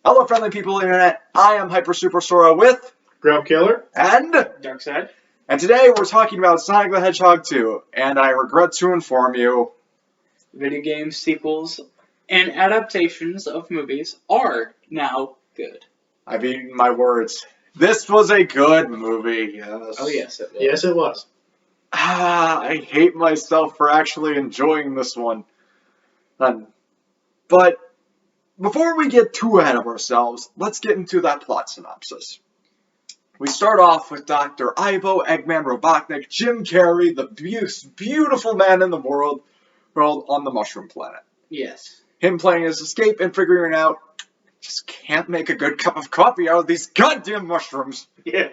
Hello, friendly people of the internet. I am Hyper Super Sora with Grub Killer and Darkside. And today we're talking about Sonic the Hedgehog 2. And I regret to inform you, Video games, sequels, and adaptations of movies are now good. I've eaten my words. This was a good movie. Yes. Oh yes, it was. Yes, it was. I hate myself for actually enjoying this one. But before we get too ahead of ourselves, let's get into that plot synopsis. We start off with Dr. Ivo Eggman Robotnik, Jim Carrey, the beautiful man in the world on the Mushroom Planet. Yes. Him playing his escape and figuring out, just can't make a good cup of coffee out of these goddamn mushrooms. Yeah.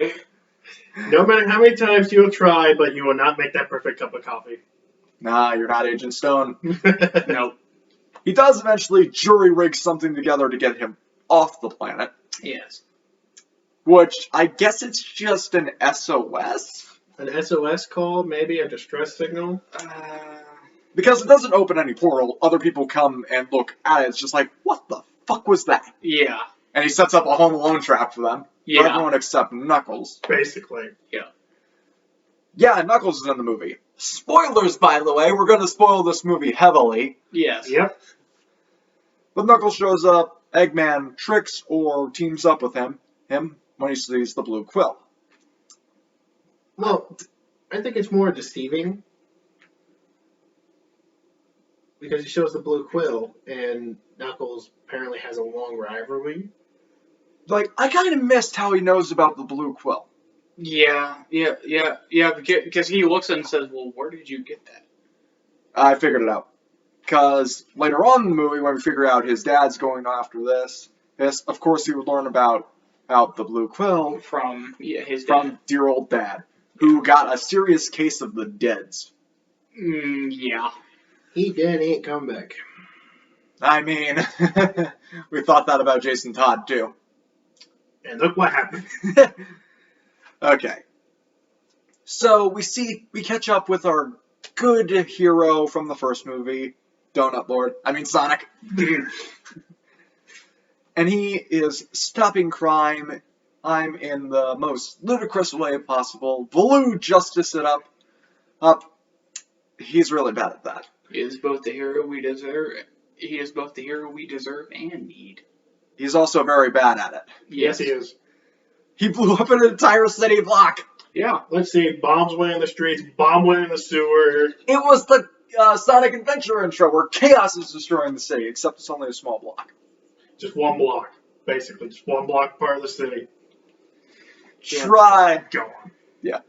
No matter how many times you'll try, but you will not make that perfect cup of coffee. Nah, you're not Agent Stone. Nope. He does eventually jury-rig something together to get him off the planet, Yes. which I guess it's just an SOS? An SOS call, maybe a distress signal. Because it doesn't open any portal, other people come and look at it, it's just like, what the fuck was that? Yeah. And he sets up a Home Alone trap for them. Yeah. For everyone except Knuckles. Basically. Yeah, Knuckles is in the movie. Spoilers, by the way, we're going to spoil this movie heavily. Yes. Yep. But Knuckles shows up, Eggman tricks or teams up with him when he sees the blue quill. Well, I think it's more deceiving. Because he shows the blue quill, and Knuckles apparently has a long rivalry. Like, I kind of missed how he knows about the blue quill. Yeah. Because he looks and says, "Well, where did you get that?" I figured it out. Because later on in the movie, when we figure out his dad's going after this, of course he would learn about the blue quill From his dad. from dear old dad, who got a serious case of the deads. Yeah. He dead ain't come back. I mean, we thought that about Jason Todd, too. And look what happened. Okay. So we catch up with our good hero from the first movie, Sonic. And he is stopping crime. I'm in the most ludicrous way possible. Blue justice it up. He's really bad at that. He is both the hero we deserve. He is both the hero we deserve and need. He's also very bad at it. Yes, he is. He blew up an entire city block. Yeah. Let's see. Bombs went in the streets. Bomb went in the sewer. It was the Sonic Adventure intro where chaos is destroying the city, except it's only a small block. Just one block. Basically, just one block part of the city. Yeah. Go on.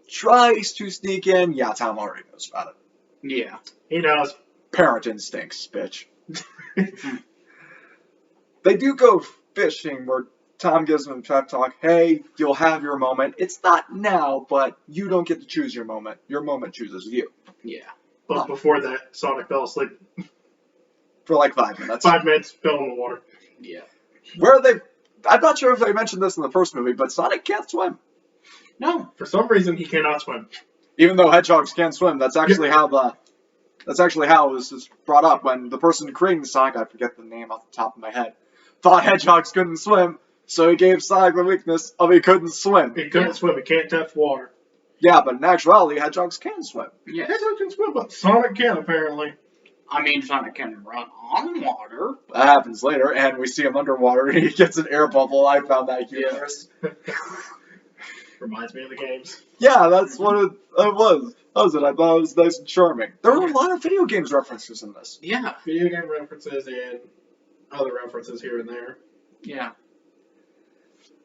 Tries to sneak in. Yeah, Tom already knows about it. Yeah. He knows. Parent instincts, bitch. They do go fishing where Tom gives him a pep talk. Hey, you'll have your moment. It's not now, but you don't get to choose your moment. Your moment chooses you. Yeah. But before that, Sonic fell asleep. For like 5 minutes. 5 minutes, fell in the water. Yeah. I'm not sure if they mentioned this in the first movie, but Sonic can't swim. No. For some reason, he cannot swim. Even though hedgehogs can swim, that's actually how it was brought up when the person creating Sonic, I forget the name off the top of my head, thought hedgehogs couldn't swim, so he gave Sonic the weakness of he couldn't swim. He couldn't swim. He can't touch water. Yeah, but in actuality, hedgehogs can swim. Yeah. Hedgehog can swim, but Sonic can apparently. I mean, Sonic can run on water. That happens later, and we see him underwater, and he gets an air bubble. I found that humorous. Reminds me of the games. Yeah, that's what it was. That was it. I thought it was nice and charming. There were a lot of video games references in this. Yeah. Video game references and other references here and there. Yeah.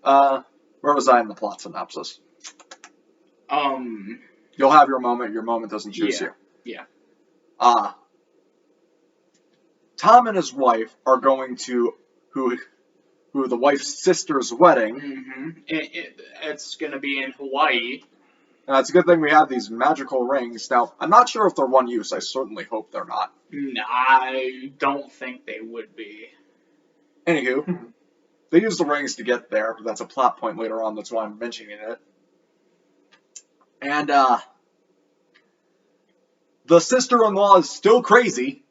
Where was I in the plot synopsis? You'll have your moment doesn't choose you. Yeah. Tom and his wife are going to who the wife's sister's wedding. Mm-hmm. It's gonna be in Hawaii. It's a good thing we have these magical rings. Now, I'm not sure if they're one use. I certainly hope they're not. I don't think they would be. Anywho, they use the rings to get there. That's a plot point later on. That's why I'm mentioning it. And, the sister-in-law is still crazy.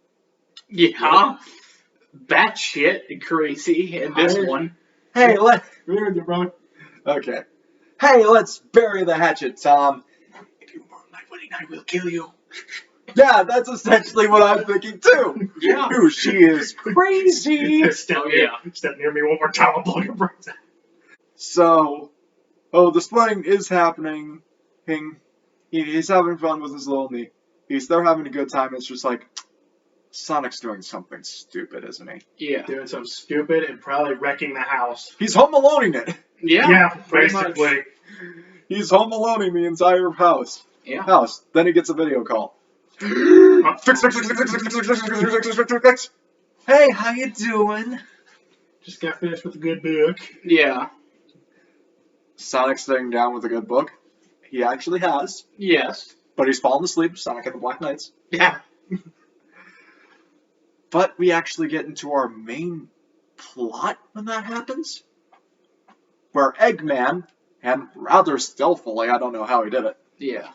Yeah. batshit crazy in this one. Hey, Weird, brother. Okay. Hey, let's bury the hatchet, Tom. If you burn my wedding, I will kill you. Yeah, that's essentially what I'm thinking too. Yeah. Dude, she is crazy. Step near me one more time, I'll blow your brains out. So, the splitting is happening. He's having fun with his little knee. They're having a good time. It's just like, Sonic's doing something stupid, isn't he? Yeah. Doing something stupid and probably wrecking the house. He's home aloneing it. Yeah. pretty basically. He's home aloneing the entire house. Yeah. Then he gets a video call. Fix. Hey, how you doing? Just got finished with a good book. Yeah. Sonic's sitting down with a good book. He actually has, Yes. but he's fallen asleep. Sonic and the Black Knights. Yeah. But we actually get into our main plot when that happens, where Eggman, and rather stealthily, I don't know how he did it, Yeah.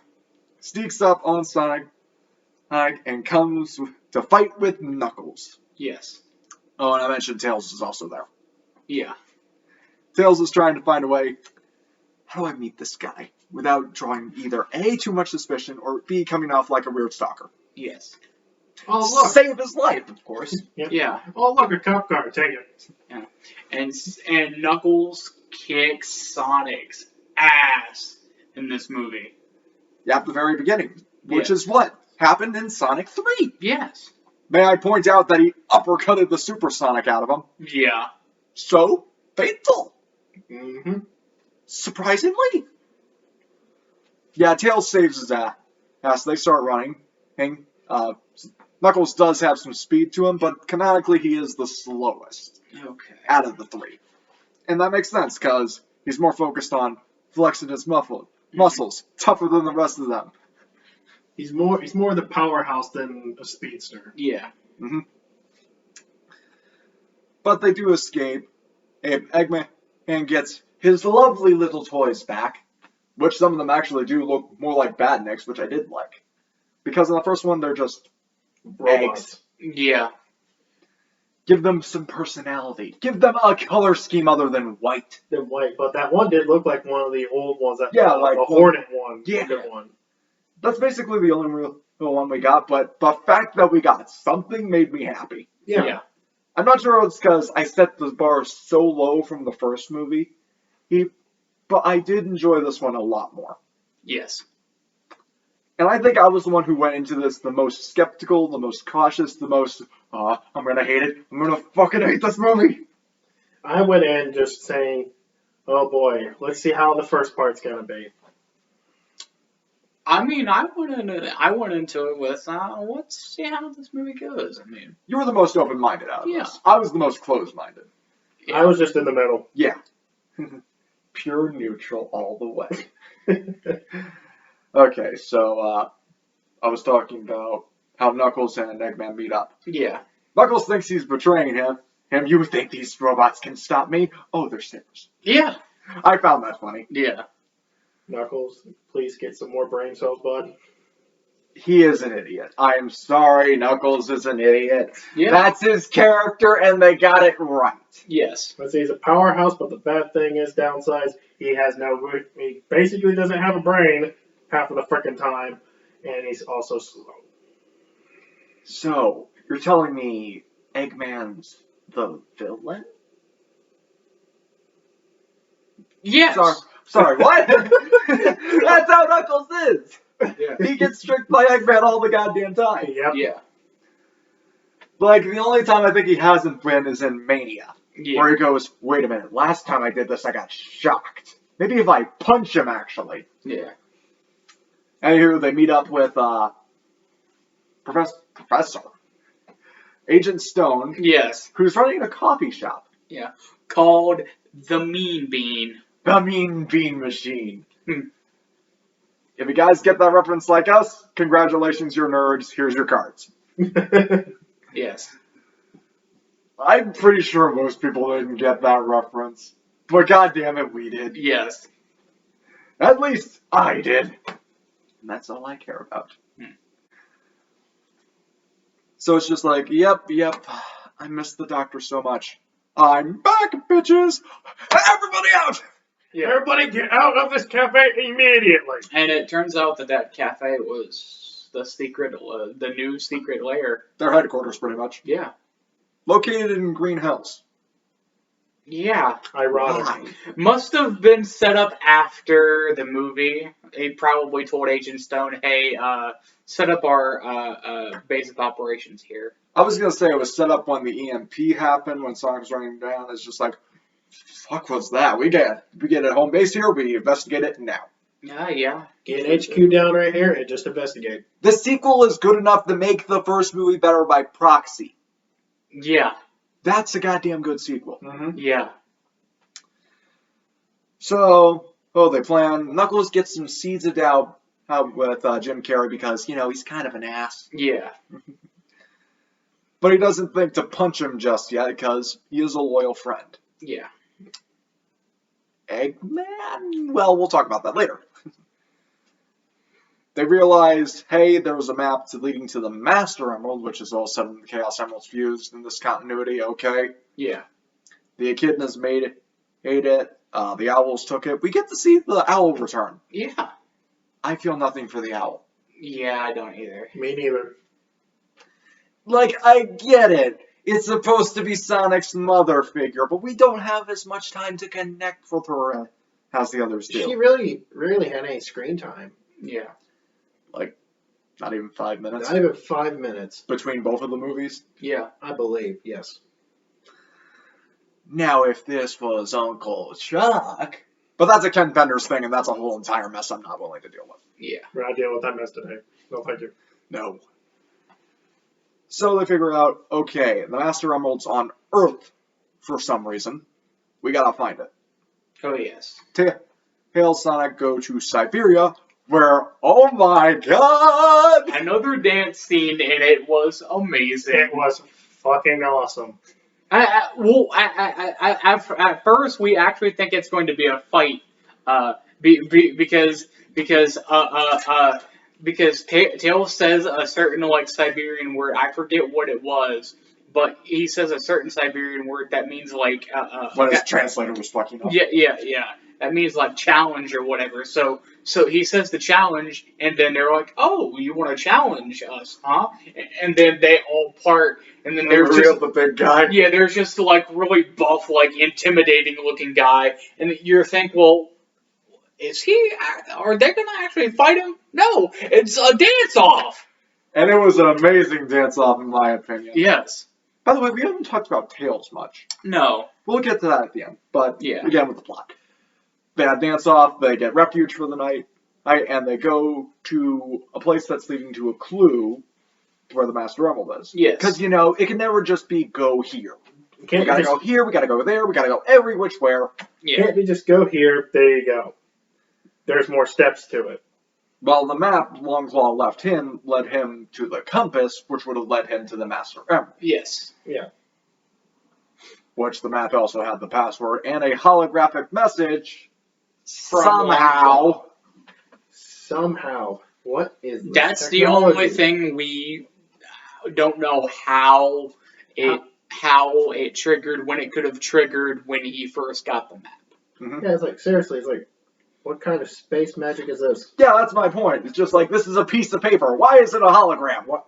sneaks up on Sonic and comes to fight with Knuckles. Yes. Oh, and I mentioned Tails is also there. Yeah. Tails is trying to find a way, how do I meet this guy without drawing either A, too much suspicion, or B, coming off like a weird stalker? Yes. Oh, look. Save his life, of course. Yeah. Oh, look, a cop car. Take it. And Knuckles kicks Sonic's ass in this movie. At the very beginning, which Yeah. is what happened in Sonic 3. Yes. May I point out that he uppercutted the Supersonic out of him? Yeah. So, fatal. Mm-hmm. Surprisingly. Yeah, Tails saves his ass. They start running. And, Knuckles does have some speed to him, but canonically he is the slowest Okay. out of the three. And that makes sense, because he's more focused on flexing his muscles, tougher than the rest of them. He's more the powerhouse than a speedster. Yeah. But they do escape. Eggman gets his lovely little toys back, which some of them actually do look more like Badniks, which I did like. Because in the first one, they're just Robots. eggs. Yeah. Give them some personality. Give them a color scheme other than white. They're white, but that one did look like one of the old ones. That Like the Hornet one. Yeah. The good one. That's basically the only real one we got, but the fact that we got something made me happy. Yeah. I'm not sure it's because I set the bar so low from the first movie, but I did enjoy this one a lot more. Yes. And I think I was the one who went into this the most skeptical, the most cautious, the most, I'm gonna hate it. I'm gonna fucking hate this movie. I went in just saying, oh boy, let's see how the first part's gonna be. I mean, I went into it with, let's see how this movie goes. I mean, You were the most open-minded out of Yeah. us. I was the most closed-minded. I was just in the middle. Yeah. Pure neutral all the way. Okay, so, I was talking about how Knuckles and Eggman meet up. yeah. Knuckles thinks he's betraying him. You think these robots can stop me? Oh, they're sinners. Yeah. I found that funny. Yeah. Knuckles, please get some more brain cells, bud. He is an idiot. I am sorry, Knuckles is an idiot. Yeah. That's his character, and they got it right. Yes. Let's say he's a powerhouse, but the bad thing is, downsides, he basically doesn't have a brain half of the frickin' time, and he's also slow. So, you're telling me Eggman's the villain? Yes. Sorry, what? That's how Knuckles is. Yeah. He gets tricked by Eggman all the goddamn time. Yep. Yeah. Like, the only time I think he hasn't been is in Mania. Yeah. Where he goes, wait a minute, last time I did this, I got shocked. Maybe if I punch him, actually. Yeah. Anywho, they meet up with, Professor Agent Stone, Yes. who's running a coffee shop. Called the Mean Bean. The Mean Bean Machine. Hmm. If you guys get that reference like us, congratulations, you're nerds. Here's your cards. Yes. I'm pretty sure most people didn't get that reference. But goddamn it, we did. Yes. At least I did. And that's all I care about. Hmm. So it's just like, yep. I miss the doctor so much. I'm back, bitches! Everybody out! Yeah. Everybody get out of this cafe immediately! And it turns out that cafe was the new secret lair. Their headquarters, pretty much. Yeah. Located in Green Hills. Yeah. Ironic. Why? Must have been set up after the movie. He probably told Agent Stone, hey, set up our base of operations here. I was gonna say it was set up when the EMP happened, when Sonic was running down. It's just like, fuck was that? We get a home base here, we investigate it now. Yeah. Get an HQ down right here and just investigate. The sequel is good enough to make the first movie better by proxy. Yeah. That's a goddamn good sequel. Mm-hmm. Yeah. So, they plan. Knuckles gets some seeds of doubt with Jim Carrey because, he's kind of an ass. Yeah. But he doesn't think to punch him just yet because he is a loyal friend. Yeah. Eggman? Well, we'll talk about that later. They realized, hey, there was a map leading to the Master Emerald, which is all of a sudden the Chaos Emeralds fused in this continuity, okay. Yeah. The Echidnas made it. The Owls took it. We get to see the Owl return. Yeah. I feel nothing for the Owl. Yeah, I don't either. Me neither. Like, I get it. It's supposed to be Sonic's mother figure, but we don't have as much time to connect with her as the others do. She really had any screen time. Yeah. Like, not even 5 minutes Not even 5 minutes, between both of the movies. Yeah. I believe. Yes. Now, if this was Uncle Chuck... But that's a Ken Penders thing, and that's a whole entire mess I'm not willing to deal with. Yeah. We're not dealing with that mess today. No, thank you. No. So they figure out, okay, the Master Emerald's on Earth for some reason. We gotta find it. Oh, yes. Tails, Sonic go to Siberia, where, oh my god! Another dance scene, and it was amazing. It was fucking awesome. At first, we actually think it's going to be a fight, because Tails says a certain Siberian word. I forget what it was, but he says a certain Siberian word that means When his translator was fucking up. Yeah. That means challenge or whatever. So he says the challenge, and then they're like, "Oh, you want to challenge us, huh?" And then they all part, and then there's just the big guy. yeah, there's just really buff, intimidating looking guy, and you think, well, is he? Are they gonna actually fight him? No, it's a dance off. And it was an amazing dance-off, in my opinion. Yes. By the way, we haven't talked about Tails much. No. We'll get to that at the end, but Yeah. again with the plot. They have dance-off, they get refuge for the night, and they go to a place that's leading to a clue to where the Master Emerald is. Yes. Because, it can never just be go here. You We can't gotta just, go here, we gotta go there, we gotta go every which where. Yeah. Can't be just go here, there you go. There's more steps to it. Well, the map Longclaw led him to the compass, which would have led him to the Master Emerald. Yes. Which the map also had the password and a holographic message. From somehow. What is this That's the technology? only thing we don't know how it triggered when it could have triggered when he first got the map. Yeah, it's seriously, what kind of space magic is this? Yeah, that's my point. It's just this is a piece of paper. Why is it a hologram? What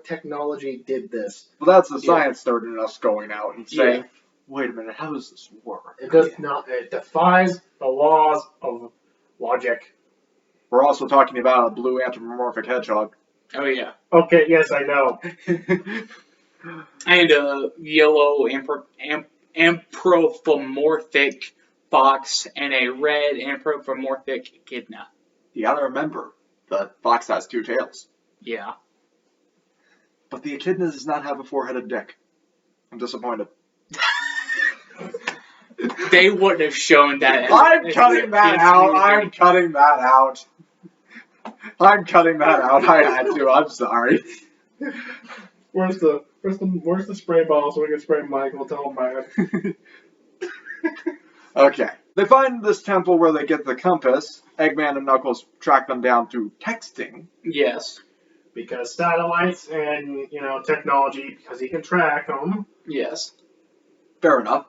technology did this? Well, that's the science nerd in us going out and saying, wait a minute, how does this work? It does not. It Defies the laws of logic. We're also talking about a blue anthropomorphic hedgehog. Oh yeah. Okay, yes, I know. And a yellow anthropomorphic fox and a red anthropomorphic echidna. You gotta remember, the fox has two tails. Yeah. But the echidna does not have a four-headed dick. I'm disappointed. They wouldn't have shown that. I'm cutting that out. I'm cutting that out. I'm cutting that out. I had to. I'm sorry. Where's the spray bottle so we can spray Michael? Tell him man. Okay. They find this temple where they get the compass. Eggman and Knuckles track them down through texting. Yes. Because satellites and, technology, because he can track them. Yes. Fair enough.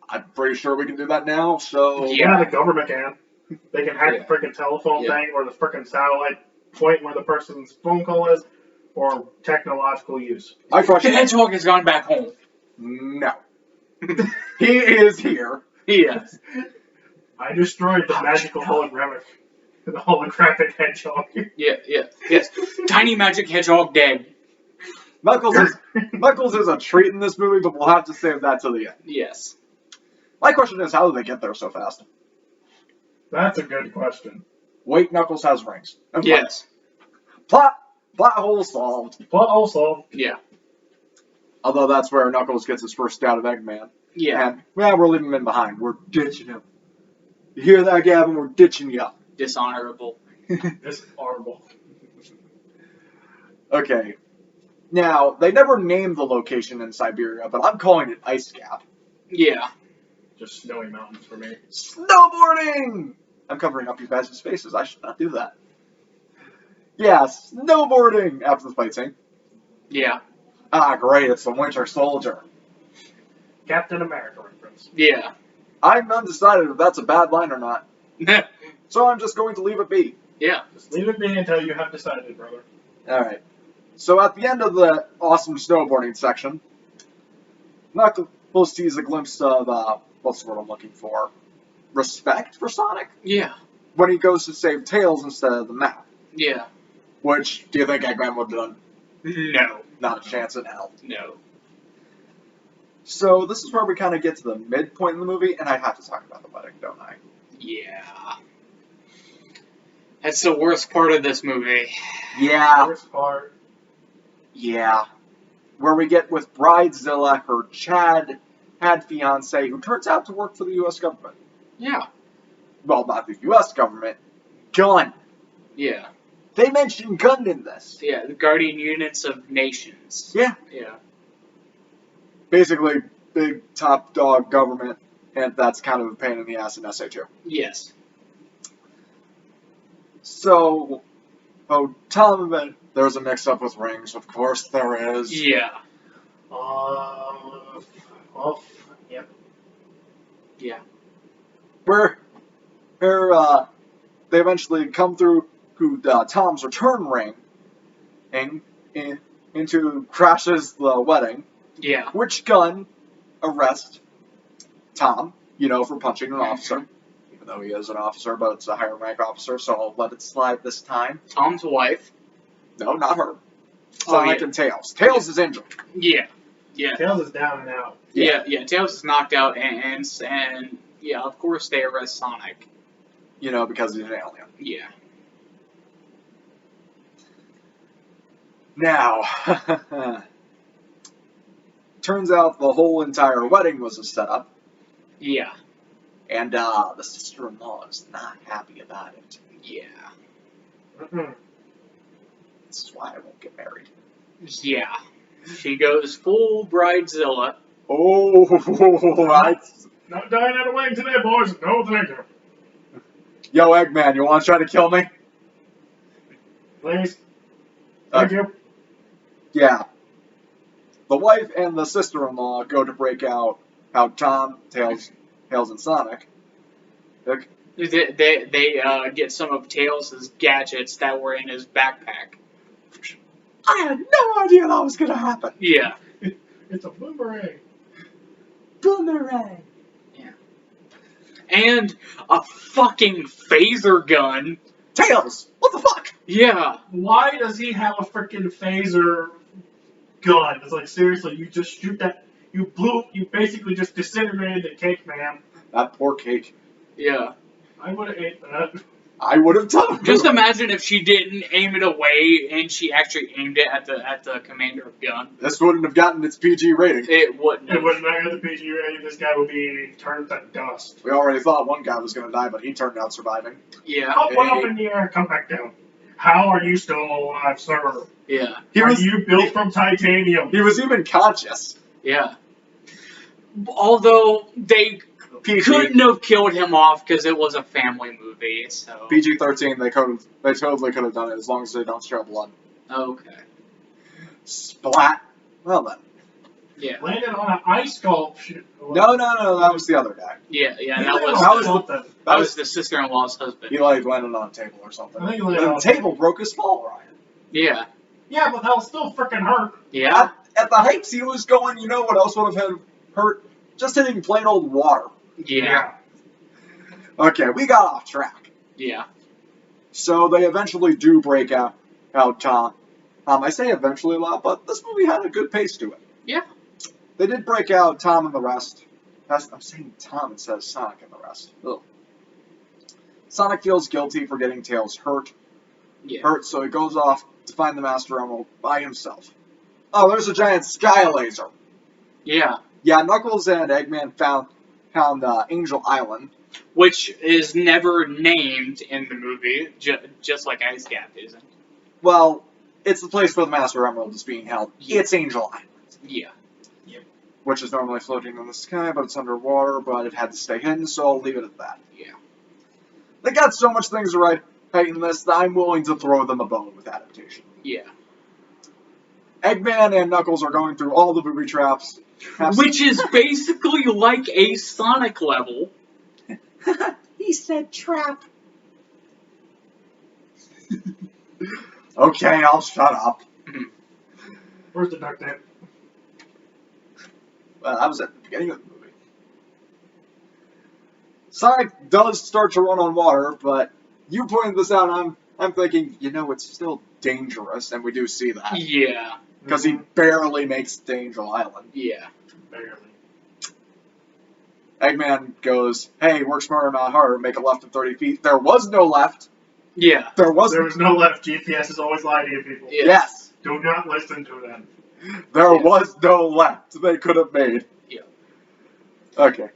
I'm pretty sure we can do that now, so... Yeah. The government can. They can hack Yeah. the freaking telephone Yeah. thing or the freaking satellite point where the person's phone call is, or technological use. My The question... hedgehog has gone back home. No. He is here. Yes. I destroyed the magical holographic hedgehog. Yes. Tiny magic hedgehog dead. Knuckles is a treat in this movie, but we'll have to save that till the end. Yes. My question is, how did they get there so fast? That's a good question. Wait, Knuckles has rings. And Yes. Plot hole solved. But also, Yeah. Although that's where Knuckles gets his first stab of Eggman. Yeah. And, we're leaving him behind. We're ditching him. You hear that, Gavin? We're ditching you. Dishonorable. it's horrible. Okay. Now, they never named the location in Siberia, but I'm calling it Ice Cap. Yeah. Just snowy mountains for me. Snowboarding! I'm covering up you guys' faces. I should not do that. Yeah, snowboarding! After the fight scene. Yeah. Ah, great. It's the Winter Soldier. Captain America reference. Yeah. I'm undecided if that's a bad line or not. So I'm just going to leave it be. Yeah. Just leave it be until you have decided, brother. Alright. So at the end of the awesome snowboarding section, Knuckles sees a glimpse of, what's the word I'm looking for? Respect for Sonic? Yeah. When he goes to save Tails instead of the map. Yeah. Which, do you think Eggman would have done? No. Not a chance in hell. No. So this is where we kind of get to the midpoint in the movie, and I have to talk about the wedding, don't I? Yeah. That's the worst part of this movie. Yeah. First part. Yeah. Where we get with Bridezilla, her Chad had fiance, who turns out to work for the U.S. government. Yeah. Well, not the U.S. government. Gun. Yeah. They mentioned gun in this. Yeah. The Guardian Units of Nations. Yeah. Yeah. Basically, big top dog government, and that's kind of a pain in the ass in SA2. Yes. So, Tom, there's a mix-up with rings. Of course there is. Yeah. Well, yep. Yeah. Where they eventually come through Tom's return ring and into crashes the wedding, Yeah. which gun arrests Tom, for punching an officer, even though he is an officer, but it's a higher rank officer, so I'll let it slide this time. Tom's wife. No, not her. Oh, Sonic yeah. and Tails. Tails is injured. Yeah. Yeah. Tails is down and out. Yeah. Tails is knocked out, and yeah, of course they arrest Sonic. Because he's an alien. Yeah. Now, turns out the whole entire wedding was a setup, Yeah. and the sister-in-law is not happy about it. Yeah. Mm-mm. This is why I won't get married. Yeah. She goes full Bridezilla. Oh, Not dying at a wedding today, boys. No, thank you. Yo, Eggman, you want to try to kill me? Please. Thank you. Yeah. The wife and the sister-in-law go to break out how Tom, Tails, and Sonic. They get some of Tails' gadgets that were in his backpack. I had no idea that was going to happen. Yeah. It's a boomerang. Boomerang. And a fucking phaser gun. Tails, what the fuck? Yeah. Why does he have a freaking phaser gun? It's like, seriously, you just shoot that. You basically just disintegrated the cake, man. That poor cake. Yeah. I would have ate that. I would have done it. Just imagine if she didn't aim it away and she actually aimed it at the commander of gun. This wouldn't have gotten its PG rating. It wouldn't. It wouldn't matter the PG rating. This guy would be turned to dust. We already thought one guy was going to die, but he turned out surviving. Yeah. Up one up in the air, come back down. How are you still alive, sir? Yeah. Are you built from titanium? He was even conscious. Yeah. Although they PG. Couldn't have killed him off because it was a family movie. So PG-13, they totally could have done it as long as they don't show blood. okay, Splat. Well then. yeah, Landed on an ice sculpture. No, that was the other guy. yeah. That was the sister-in-law's husband. He like landed on a table or something. I think he landed The on a table broke his fall, Ryan. Yeah, Yeah, but that was still freaking hurt. yeah, At the heights he was going, you know what else would have hurt? Just hitting plain old water. yeah, Okay, we got off track. yeah. So they eventually do break out Tom. I say eventually a lot, but this movie had a good pace to it. Yeah. They did break out Tom and the rest. I'm saying Tom instead of Sonic and the rest. Ugh. Sonic feels guilty for getting Tails hurt, so he goes off to find the Master Emerald by himself. Oh, there's a giant sky laser. Yeah. Yeah, Knuckles and Eggman found Angel Island. Which is never named in the movie, just like Ice Cap isn't. Well, it's the place where the Master Emerald is being held. It's Angel Island. Yeah. Which is normally floating in the sky, but it's underwater, but it had to stay hidden, so I'll leave it at that. Yeah. They got so much things right in this that I'm willing to throw them a bone with adaptation. Yeah. Eggman and Knuckles are going through all the booby traps. Which is basically like a Sonic level. He said trap. Okay, I'll shut up. Where's the duct tape? That was at the beginning of the movie. Sonic does start to run on water, but you pointed this out, and I'm thinking, it's still dangerous, and we do see that. Yeah. Because he barely makes it to Angel Island. Yeah. Barely. Eggman goes, hey, work smarter, not harder, make a left in 30 feet. There was no left. Yeah. There was no left. GPS is always lying to you people. Yeah. Yes. Do not listen to them. There was no left they could have made. Yeah. Okay.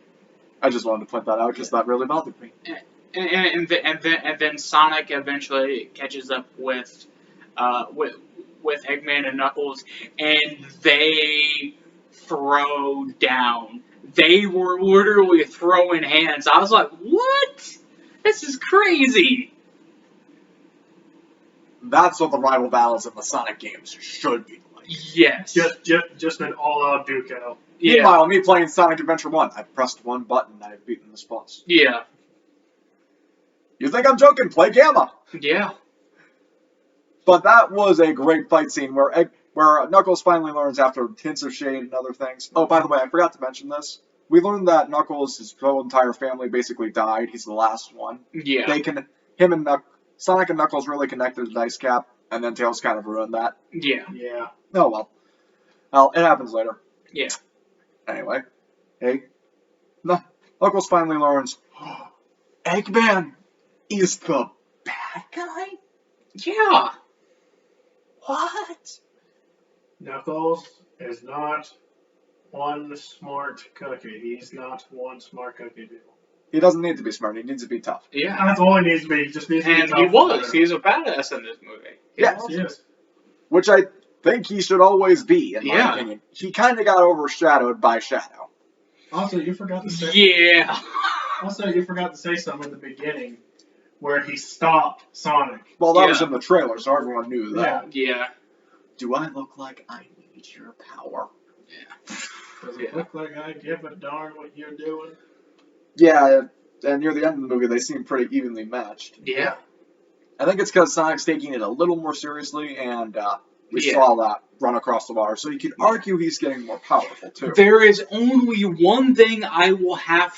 I just wanted to point that out because that really bothered me. And then Sonic eventually catches up with Eggman and Knuckles, and they throw down. They were literally throwing hands. I was like, what? This is crazy. That's what the rival battles in the Sonic games should be like. Yes. Just an all-out duke out. Yeah. Meanwhile, me playing Sonic Adventure 1, I pressed one button and I've beaten this boss. Yeah. You think I'm joking? Play Gamma! Yeah. But that was a great fight scene where Knuckles finally learns after hints of shade and other things. Oh, by the way, I forgot to mention this. We learned that Knuckles, his whole entire family basically died. He's the last one. Yeah. Sonic and Knuckles really connected to Ice Cap, and then Tails kind of ruined that. Yeah. Yeah. Oh well. Well, it happens later. Yeah. Anyway, hey, Knuckles finally learns Eggman is the bad guy? Yeah. What? Knuckles is not one smart cookie. He's not one smart cookie, people. He doesn't need to be smart, he needs to be tough. Yeah. That's all he needs to be. He just needs to be And tough. he was. He's a badass in this movie. Yes. Yes. Which I think he should always be, in my Yeah. opinion. He kind of got overshadowed by Shadow. Also, you forgot to say. Yeah. Also, you forgot to say something at the beginning, where he stopped Sonic. Well, that Yeah. was in the trailer, so everyone knew that. Yeah. Do I look like I need your power? Does it look like I give a darn what you're doing? Yeah, and near the end of the movie, they seem pretty evenly matched. Yeah. I think it's because Sonic's taking it a little more seriously, and we Yeah. saw that run across the water. So you could argue he's getting more powerful, too. There is only one thing I will have.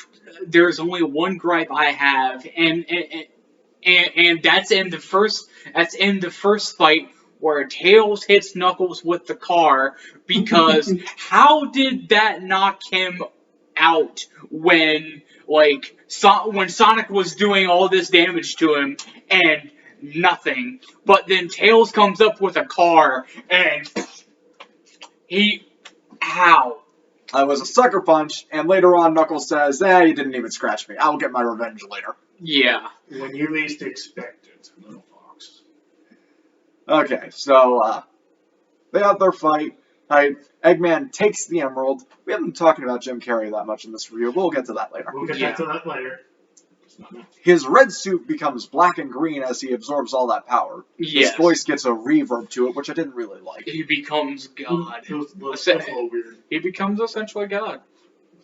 There's only one gripe I have, and that's in the first. That's in the first fight where Tails hits Knuckles with the car. Because how did that knock him out when when Sonic was doing all this damage to him and nothing? But then Tails comes up with a car and How? I was a sucker punch, and later on Knuckles says, you didn't even scratch me. I will get my revenge later. Yeah. When you least expect it, little fox. Okay, so, they have their fight. Eggman takes the emerald. We haven't been talking about Jim Carrey that much in this review. We'll get to that later. We'll get Yeah. back to that later. It's not now. His red suit becomes black and green as he absorbs all that power. Yes. His voice gets a reverb to it, which I didn't really like. He becomes God. It was a little weird. He becomes essentially God.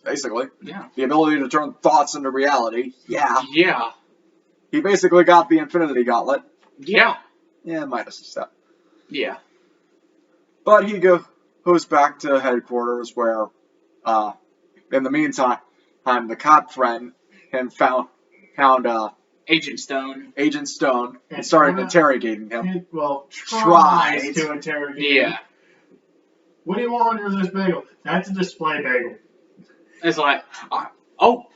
Basically, Yeah. the ability to turn thoughts into reality. Yeah. Yeah. He basically got the Infinity Gauntlet. Yeah. Yeah, minus a step. Yeah. But he goes back to headquarters where, in the meantime, the cop friend and found Agent Stone. Agent Stone and And started tried- interrogating him. He, well, Tried. tries to interrogate Yeah. him. What do you want under this bagel? That's a display bagel. It's like, oh,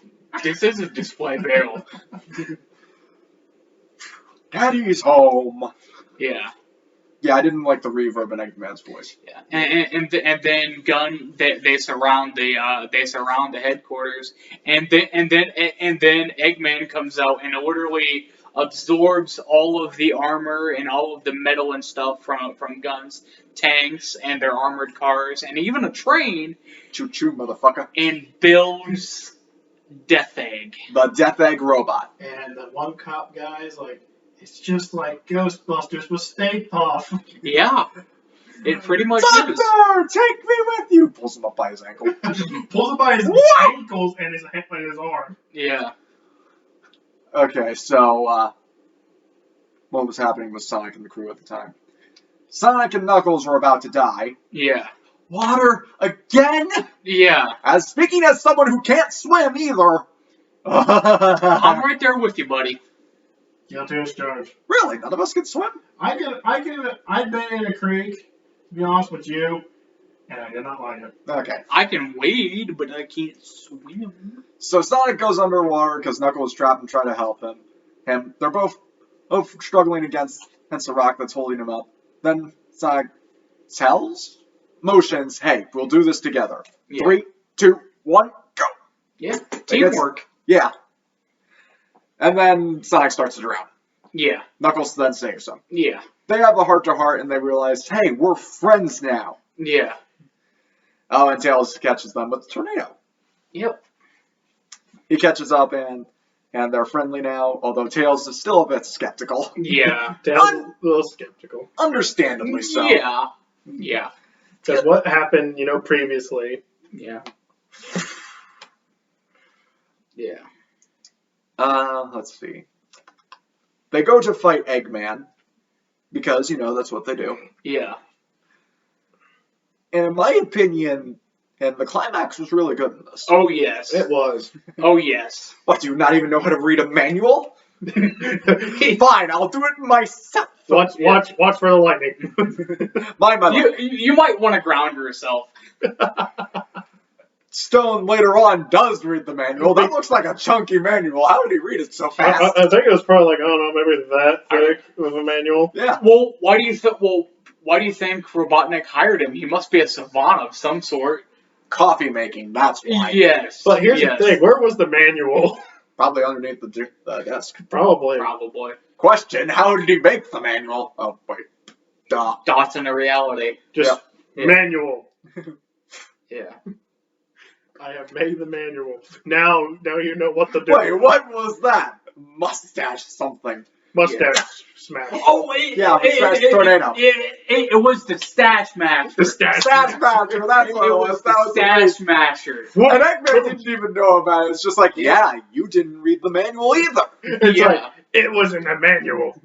this is a display barrel. Daddy's home. Yeah. Yeah, I didn't like the reverb in Eggman's voice. Yeah. And then they surround the headquarters, and then Eggman comes out and orderly absorbs all of the armor and all of the metal and stuff from guns, tanks, and their armored cars, and even a train, Choo choo, motherfucker. and builds Death Egg. The Death Egg robot. And the one cop guy's like, it's just like Ghostbusters with Stay Puft. Yeah. It pretty much is. Doctor, take me with you. Pulls him up by his ankle. Pulls him by his What? ankles and his arm. Yeah. Okay, so, what was happening with Sonic and the crew at the time? Sonic and Knuckles were about to die. Yeah. Water again? Yeah. Speaking as someone who can't swim either. I'm right there with you, buddy. Guilty as charged. Really? None of us can swim? I've been in a creek, to be honest with you, and I did not like it. Okay. I can wade, but I can't swim. So Sonic goes underwater because Knuckles is trapped and try to help him. They're both struggling against the rock that's holding him up. Then Sonic motions, hey, we'll do this together. Yeah. 3, 2, 1, go. Yeah. Teamwork. Yeah. And then Sonic starts to drown. Yeah. Knuckles then saves him. Yeah. They have a heart-to-heart and they realize, hey, we're friends now. Yeah. Oh, and Tails catches them with the tornado. Yep. He catches up and they're friendly now, although Tails is still a bit skeptical. Yeah. Tails a little skeptical. Understandably so. Yeah. Yeah. Because what happened, previously. Yeah. Yeah. Let's see. They go to fight Eggman, because, that's what they do. Yeah. And in my opinion, and the climax was really good in this. Oh yes. It was. Oh yes. What, do you not even know how to read a manual? Fine, I'll do it myself. Watch for the lightning. Mind my luck. You might want to ground yourself. Stone later on does read the manual. That looks like a chunky manual. How did he read it so fast? I think it was probably like, I don't know, maybe that thick with a manual. Yeah. Well, why do you think Robotnik hired him? He must be a savant of some sort. Coffee making, that's why. Yes. But here's yes. the thing, where was the manual? Probably underneath the desk. Probably. Probably. Question, how did he make the manual? Oh, wait. Duh. Dots into reality. Just Yeah. manual. Yeah. I have made the manual. Now you know what to do. Wait, what was that? Mustache something. Mustache smash. Oh, Yeah, the Stash Tornado. It was the Stash Masher. The stash. Stash Masher, that's what it was. That was the Stash Masher. And Eggman didn't even know about it. It's just like, yeah, you didn't read the manual either. It's Yeah. like, it was in the manual.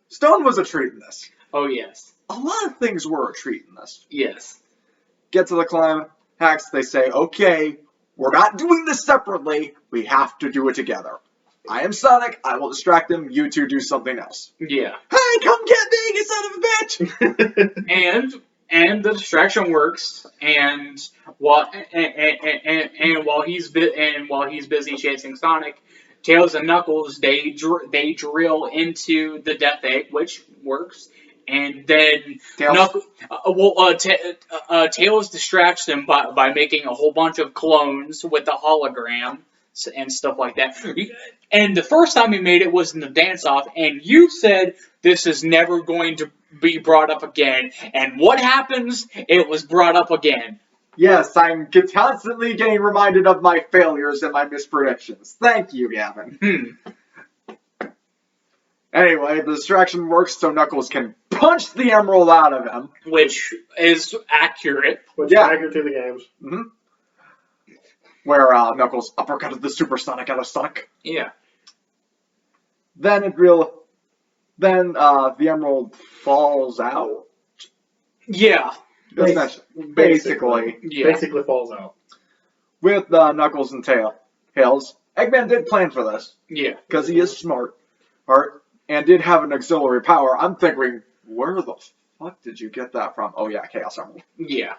Stone was a treat in this. Oh yes. A lot of things were a treat in this. Yes. Get to the climax, they say, okay, we're not doing this separately. We have to do it together. I am Sonic. I will distract him. You two do something else. Yeah. Hey, come get me, you son of a bitch! And the distraction works. And while he's busy chasing Sonic, Tails and Knuckles they drill into the Death Egg, which works. And then Tails. Tails distracts them by making a whole bunch of clones with the hologram and stuff like that. And the first time he made it was in the dance-off, and you said this is never going to be brought up again. And what happens? It was brought up again. Yes, I'm constantly getting reminded of my failures and my mispredictions. Thank you, Gavin. Anyway, the distraction works so Knuckles can punch the emerald out of him. Which is accurate. Which Yeah. is accurate to the games. Where Knuckles uppercutted the Supersonic out of Sonic. Yeah. Then the emerald falls out. Yeah. Basically. Yeah. Basically falls out. With Knuckles and Tails. Eggman did plan for this. Yeah. Because he is smart. And did have an auxiliary power. I'm thinking, where the fuck did you get that from? Oh yeah, Chaos Emerald. Yeah.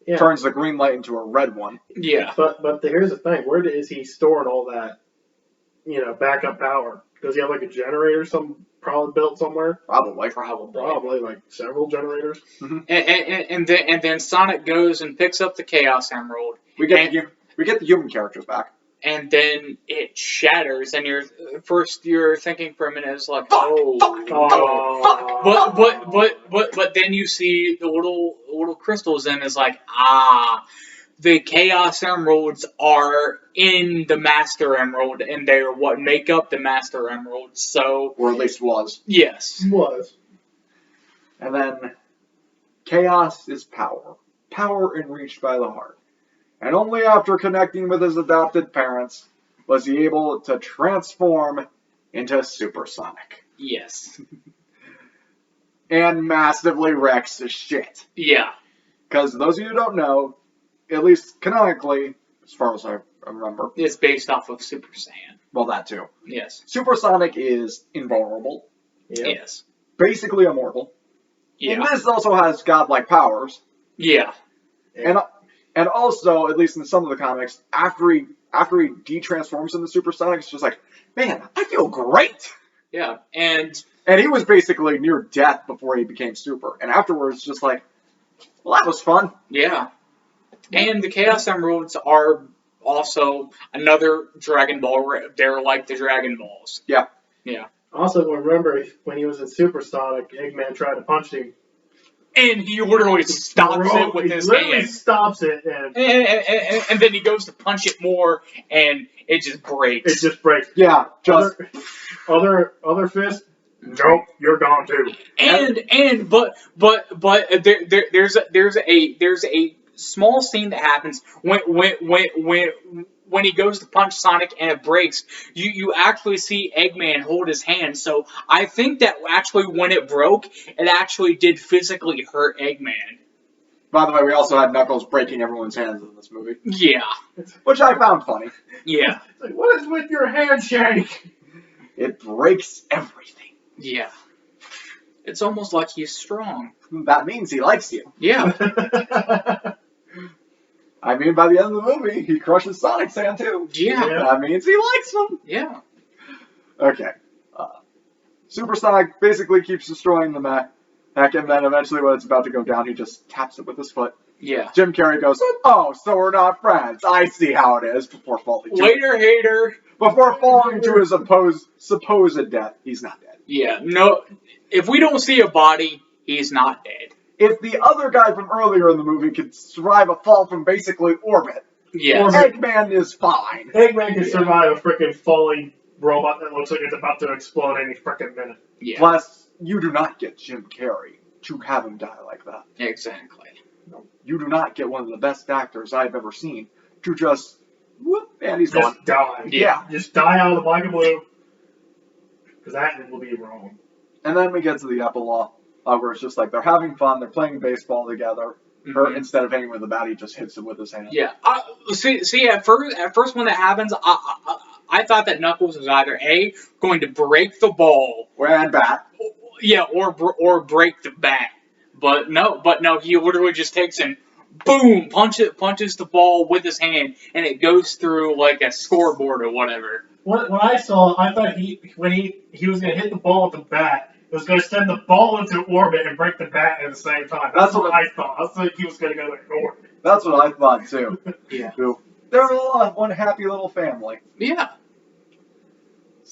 Yeah. Turns the green light into a red one. Yeah. But here's the thing. Where is he storing all that, backup power? Does he have like a generator probably built somewhere? Probably. Probably like several generators. And then Sonic goes and picks up the Chaos Emerald. We get the human characters back. And then it shatters, and you're thinking for a minute, it's like, Fuck. But then you see the little crystals, and it's like, the Chaos Emeralds are in the Master Emerald, and they're what make up the Master Emerald. So, Or at least was. yes, Was. And then chaos is power. Power enreached by the heart. And only after connecting with his adopted parents was he able to transform into Supersonic. yes, And massively wrecks his shit. yeah, Because those of you who don't know, at least canonically, as far as I remember, it's based off of Super Saiyan. well, that too. Yes, Supersonic is invulnerable, Yeah. yes, basically immortal. yeah, And this also has godlike powers. yeah, And also, at least in some of the comics, after he de-transforms into Supersonic, it's just like, man, I feel great! yeah, and And he was basically near death before he became Super. And afterwards, just like, well, that was fun. yeah. And the Chaos Emeralds are also another Dragon Ball. They're like the Dragon Balls. Yeah. Yeah. Also, remember when he was in Supersonic, Eggman tried to punch him. And he literally stops it with his literally hand. stops it, and And then he goes to punch it more, and it just breaks. it just breaks. Yeah, just, Other fist. Nope, you're gone too. But there's a small scene that happens when he goes to punch Sonic and it breaks. You actually see Eggman hold his hand. So I think that actually when it broke, it actually did physically hurt Eggman. by the way, we also had Knuckles breaking everyone's hands in this movie. Yeah, Which I found funny. yeah, It's like, what is with your handshake? It breaks everything. yeah. It's almost like he's strong. That means he likes you. Yeah, I mean, by the end of the movie, he crushes Sonic's hand too. yeah, Yeah. That means he likes him. yeah. Okay. Supersonic basically keeps destroying the mech, and then eventually when it's about to go down, he just taps it with his foot. Yeah. Jim Carrey goes, "Oh, so we're not friends. I see how it is." Before falling to Hater. his supposed death, he's not dead. Yeah, no. If we don't see a body, he's not dead. If the other guy from earlier in the movie could survive a fall from basically orbit, Yes. Eggman is fine. Eggman can survive a freaking falling robot that looks like it's about to explode any freaking minute. Yeah. Plus, you do not get Jim Carrey to have him die like that. Exactly. You do not get one of the best actors I've ever seen to just whoop, and he's gone. Just die. Yeah. Just die out of the black and blue. Because that will be wrong. And then we get to the epilogue, where it's just like they're having fun, they're playing baseball together. Or instead of hitting with the bat, he just hits him with his hand. Yeah. See. At first, when that happens, I thought that Knuckles was either A, going to break the ball, And bat. yeah, or break the bat. But no, he literally just takes and boom, punches the ball with his hand, and it goes through like a scoreboard or whatever. When I saw, I thought when he was going to hit the ball with the bat, it was going to send the ball into orbit and break the bat at the same time. That's what I thought. I thought he was going to go to orbit. That's what I thought too. Yeah. They're all one happy little family. Yeah.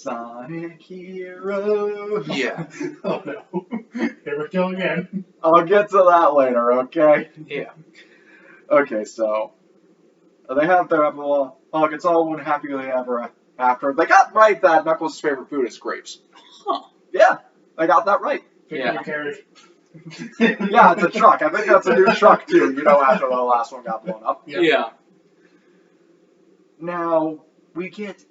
Sonic Hero. Yeah. Oh no. Here we go again. I'll get to that later, okay? Yeah. Okay, so they have their hug. It's all one happily ever after. They got right that Knuckles' favorite food is grapes. Huh. Yeah, they got that right. Pick Yeah. your carriage. Yeah, it's a truck. I think that's a new truck too. You know, after the last one got blown up. Yeah. Yeah. Now we get.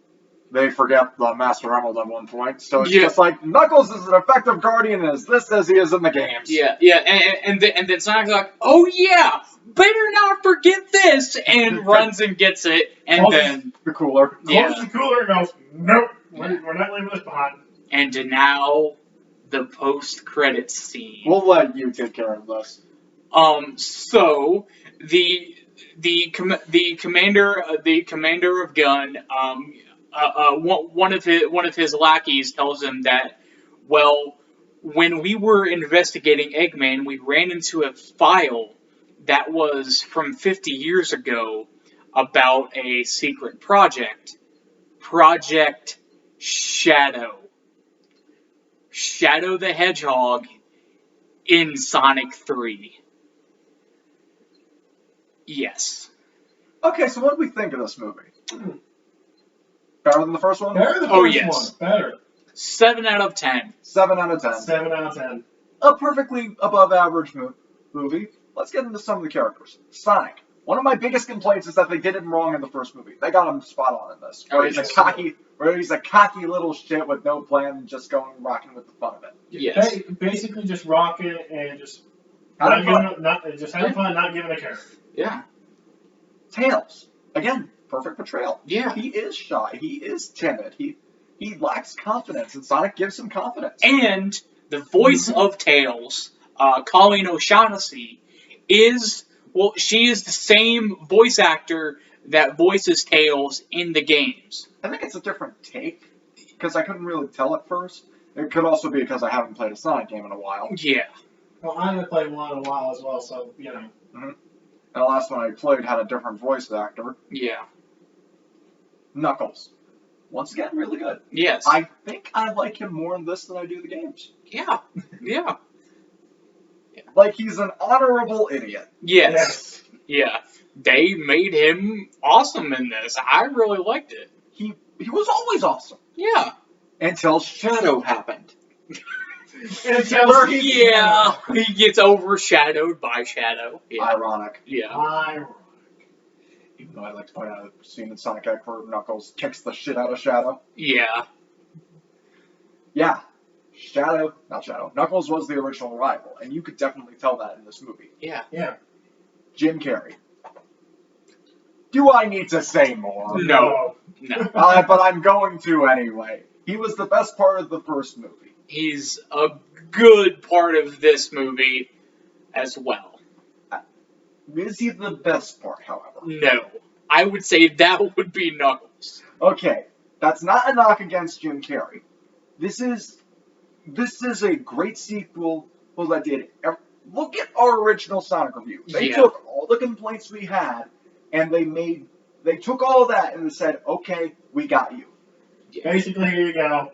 They forget the Master Emerald at one point, so it's Yeah. just like Knuckles is an effective guardian as this as he is in the games. Yeah, yeah, and then Sonic's like, oh yeah, better not forget this, and runs and gets it, and Closes then, The cooler. yeah, Closes the cooler and goes, nope, we're not leaving this behind. and now the post-credits scene. We'll let you take care of this. So the commander of Gun, one of his lackeys tells him that, well, when we were investigating Eggman, we ran into a file that was from 50 years ago about a secret project, Project Shadow. Shadow the Hedgehog in Sonic 3. Yes. Okay, so what do we think of this movie? Better than the first one? Better the Oh, first yes. one. Better. 7 out of 10. 7 out of 10. 7 out of 10. A perfectly above average movie. Let's get into some of the characters. Sonic. One of my biggest complaints is that they did him wrong in the first movie. They got him spot on in this. Oh, Where he's a cocky little shit with no plan and just going rocking with the fun of it. Yes. Basically just rocking and just Having fun. having fun, not giving a care. Yeah. Tails. Again, perfect portrayal. Yeah. He is shy. He is timid. He lacks confidence, and Sonic gives him confidence. And the voice of Tails, Colleen O'Shaughnessy, she is the same voice actor that voices Tails in the games. I think it's a different take, because I couldn't really tell at first. It could also be because I haven't played a Sonic game in a while. Yeah. Well, I haven't played one in a while as well, so, you know. And the last one I played had a different voice actor. Yeah. Knuckles. Once again, really good. Yes. I think I like him more in this than I do the games. Yeah. Yeah. Like, he's an honorable idiot. Yes. Yeah. They made him awesome in this. I really liked it. He was always awesome. Yeah. Until Shadow happened. Until Yeah. He gets overshadowed by Shadow. Yeah. Ironic. Yeah. Even though I like to point out a scene in Sonic X where Knuckles kicks the shit out of Shadow. Yeah. Yeah. Knuckles was the original rival, and you could definitely tell that in this movie. Yeah. Yeah. Jim Carrey. Do I need to say more? No. No. But I'm going to anyway. He was the best part of the first movie. He's a good part of this movie as well. Is he the best part, however? No. I would say that would be Knuckles. Okay, that's not a knock against Jim Carrey. This is a great sequel. Well, that did. Look at our original Sonic review. They took all the complaints we had, and they took all that and said, "Okay, we got you. Basically, here you go.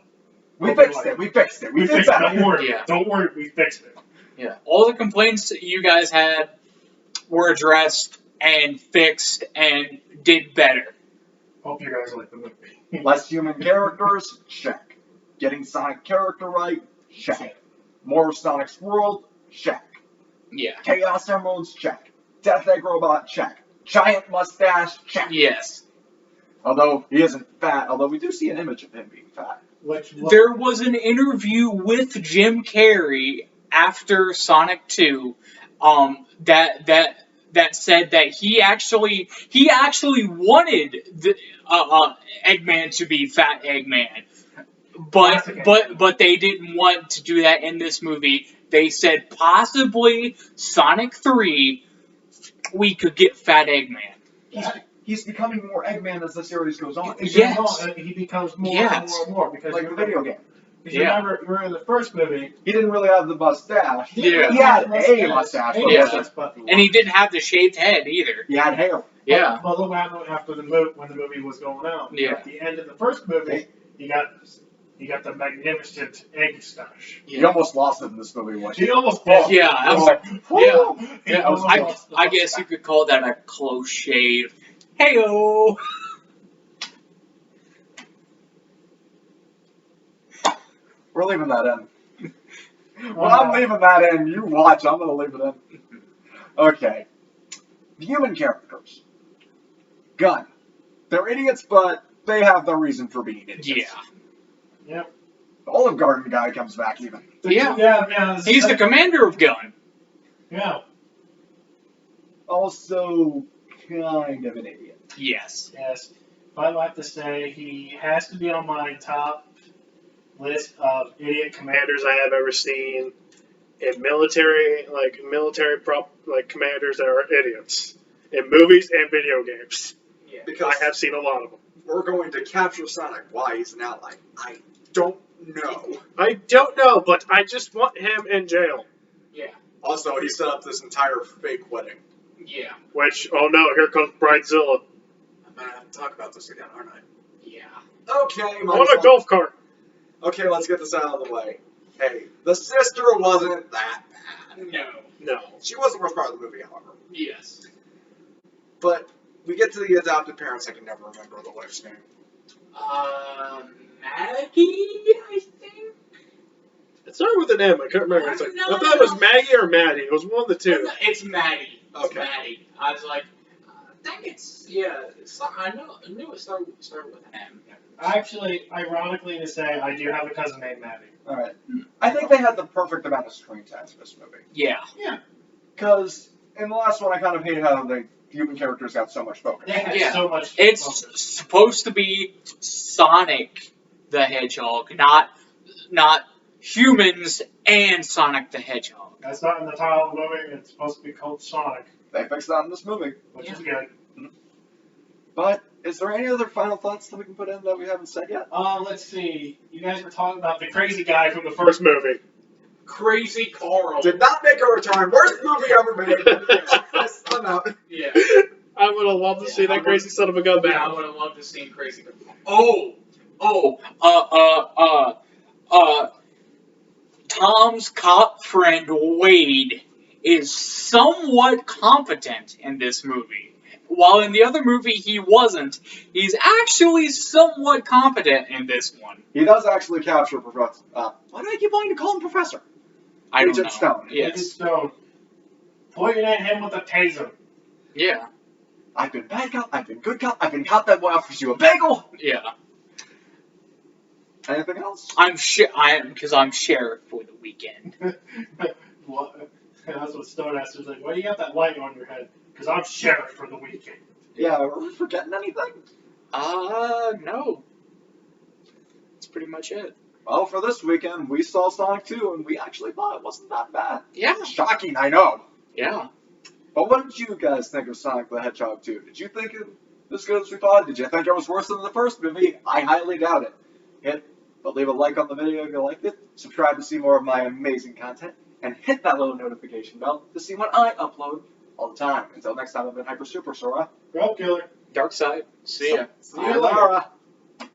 We fixed it. We fixed it. We did fixed it. better." Don't worry. Yeah. Don't worry. We fixed it. Yeah. All the complaints that you guys had were addressed and fixed and did better. Hope you guys like the movie. Less human characters, check. Getting Sonic character right, check. More of Sonic's world, check. Yeah. Chaos Emeralds, check. Death Egg Robot, check. Giant mustache, check. Yes. Although he isn't fat, although we do see an image of him being fat. There was an interview with Jim Carrey after Sonic 2 that said that he actually wanted the Eggman to be Fat Eggman. But they didn't want to do that in this movie. They said possibly Sonic 3 we could get Fat Eggman. He's becoming more Eggman as the series goes on. Yes. He becomes more and more and more because Like the video game. Because remember in the first movie, He didn't really have the mustache. Yeah. He had a mustache. Yeah. but And he didn't have the shaved head either. He had hair. Yeah. Well, look what happened after when the movie was going out. Yeah. At the end of the first movie, You got the magnificent egg stash. You almost lost it in this movie, watching. He almost lost. Yeah, I was like, He yeah, almost I, lost the I guess you could call that a close shave. Heyo. We're leaving that in. Well, I'm leaving that in. You watch. I'm gonna leave it in. Okay. The human characters. Gun. They're idiots, but they have their reason for being idiots. Yeah. Yep. The Olive Garden guy comes back even. Yeah. Yeah. He's the commander of Gun. Yeah. Also, kind of an idiot. Yes. Yes. I'd like to say he has to be on my top list of idiot commanders I have ever seen in military commanders that are idiots in movies and video games. Yeah. Because I have seen a lot of them. we're going to capture Sonic. Why he's an ally? I don't know. I don't know, but I just want him in jail. Also, he set up this entire fake wedding. Yeah. Which, oh no, here comes Bridezilla. I'm gonna have to talk about this again, aren't I? Yeah. Okay, I want a golf cart. Okay, let's get this out of the way. Hey, the sister wasn't that bad. No. She was the worst part of the movie, however. Yes. But we get to the adopted parents. I can never remember the wife's name. Maggie, I think. It started with an M. I can't remember. I I thought know. it was Maggie or Maddie. It was one of the two. It's Maddie. It's Okay. Maddie. I was like, I think it's I knew it started with an M. Actually, ironically to say, I do have a cousin named Maddie. Alright. I think they had the perfect amount of screen time for this movie. Yeah. Because in the last one, I kind of hate how the human characters got so much focus. They had Yeah. so much. It's focus. supposed to be Sonic the Hedgehog, not humans and Sonic the Hedgehog. That's not in the title of the movie. It's supposed to be called Sonic, They fixed that in this movie. which is good. But is there any other final thoughts that we can put in that we haven't said yet? Let's see. You guys were talking about the crazy guy from the first movie. Crazy Carl. Did not make a return. Worst movie ever made. Yes, I'm out. Yeah. I would have loved to see that crazy son of a gun Yeah, I back. would have loved to see Crazy Carl. Tom's cop friend Wade is somewhat competent in this movie. While in the other movie he wasn't, he's actually somewhat competent in this one. He does actually capture Professor. Why do I keep wanting to call him Professor? I don't Agent know. Stone. Agent Yes. Stone. Pointing at him with a taser. Yeah. I've been bad cop, I've been good cop, I've been cop that boy offers you a bagel. Yeah. Anything else? I'm sheriff for the weekend. What? That's what Stone asked. He's like, why do you got that light on your head? Because I'm sheriff for the weekend. Yeah, are we forgetting anything? No. That's pretty much it. Well, for this weekend, we saw Sonic 2, and we actually thought it wasn't that bad. Yeah. Shocking, I know. Yeah. But what did you guys think of Sonic the Hedgehog 2? Did you think it was as good as we thought? Did you think it was worse than the first movie? I highly doubt it. But leave a like on the video if you liked it, subscribe to see more of my amazing content, and hit that little notification bell to see when I upload all the time. Until next time, I've been Hyper Super Sora. Rope killer. Dark side. See ya. Sayonara.